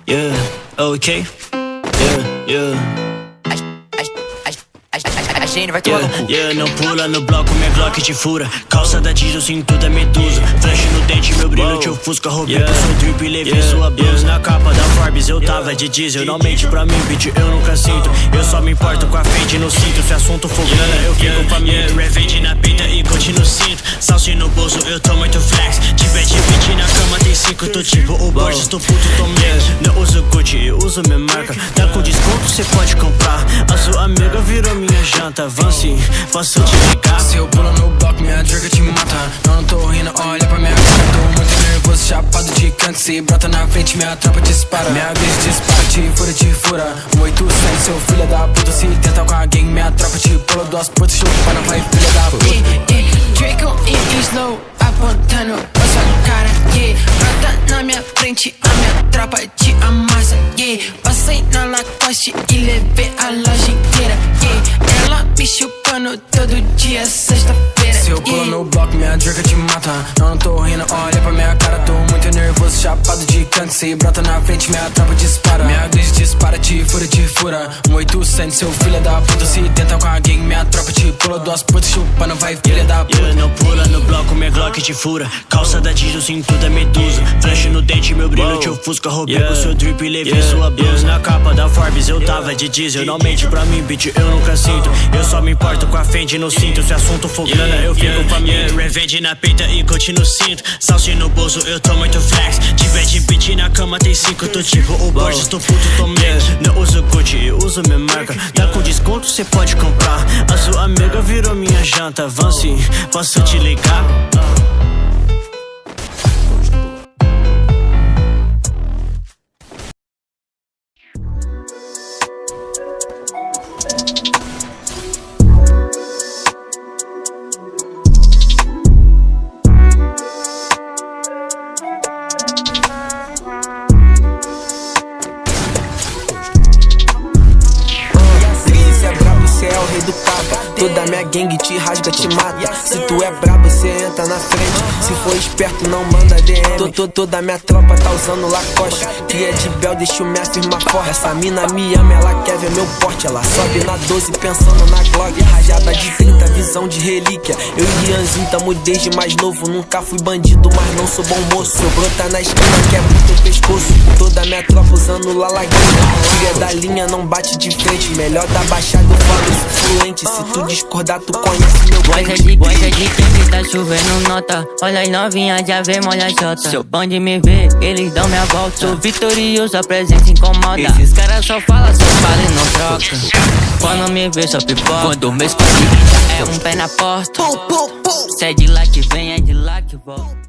Yeah, ok. Yeah. A Gene vai tomar no cu. Não pula no bloco, minha Glock te fura. Calça da Diesel, cinto da Medusa. Flash no dente, meu brilho te ofusca. Roubei com seu drip e levei sua blusa. Na capa da Forbes eu tava de diesel. Não mente pra mim, bitch, eu nunca sinto. Eu só me importo com a frente no cinto. Se assunto for grana, eu fico faminto. Revenge na peita e coach no cinto. Salsi no bolso, eu tô muito flex. Tiver de beat na cama, tem 5. Tô tipo o Borges, tô puto, tô medo. Não uso Gucci, eu uso minha marca. Tá com desconto, cê pode comprar. A sua amiga virou minha janta. Avance, posso te ligar? Se eu pulo no bloco, minha drga te mata. Não tô rindo, olha pra minha cara. Tô muito nervoso, chapado de canto. Se brota na frente, minha tropa dispara. Minha vez dispara, te fura. 187, seu filho da puta. Se tenta com a gang, minha tropa te pula. Duas putas, chupa, não vai, filha da puta. Draco e Slow apontando pra sua cara, yeah. Brota na minha frente, a minha tropa te amassa, yeah. Passei na Lacoste e levei a loja inteira, yeah. Ela me chupando todo dia, sexta-feira. Se eu pulo no bloco, minha drga te mata. Não tô rindo, olha pra minha cara. Tô muito nervoso, chapado de canto. Se brota na frente, minha tropa dispara. Minha glitch dispara, te fura. 187, seu filho da puta. Se tenta com a gang, minha tropa te pula. Duas putas, chupa, não vai, filha da puta. Não pula no bloco, minha Glock te fura. Calça da Diesel, cinto da Medusa. Flash no dente, meu brilho te ofusca. Roubei com seu drip e levei sua blusa. Na capa da Forbes eu tava de diesel. Não mente pra mim, bitch, eu nunca sinto. Eu só me importo com a frente no cinto. Se assunto for grana, eu fico faminto. Revenge na peita e coach no cinto. Salsi no bolso, eu tô muito flex. Tiver de beat na cama, tem 5. Tô tipo o Borges, tô puto, tô medo. Não uso Gucci, eu uso minha marca. Tá com desconto, cê pode comprar. A sua amiga virou minha janta. Avance, posso te ligar? Toda minha gangue te rasga, te mata. Se tu é brabo, cê entra na frente. Se for esperto, não manda DM. Toda minha tropa tá usando Lacoste. Cria de Bel, deixa eu me afirmar forte. Essa mina me ama, ela quer ver meu porte. Ela sobe na 12 pensando na Glock. Rajada de 30, visão de relíquia. Eu e Rianzinho tamo desde mais novo. Nunca fui bandido, mas não sou bom moço. Eu brota na esquina, quebro teu pescoço. Toda minha tropa usando lalaguinha. Tira da linha, não bate de frente. Melhor da baixada, eu falo isso fluente. Se tu discordar, tu conhece meu cliente. Gosta de quem que tá chovendo nota. Olha as novinhas, já vê, molha jota. Seu bonde me vê, eles dão minha volta. Sou vitorioso, a presença incomoda. Esses caras só falam, só falam e não troca. Quando me vê, só pipoca. Quando me escolhi, é um pé na porta. Se é de lá que vem, é de lá que volta.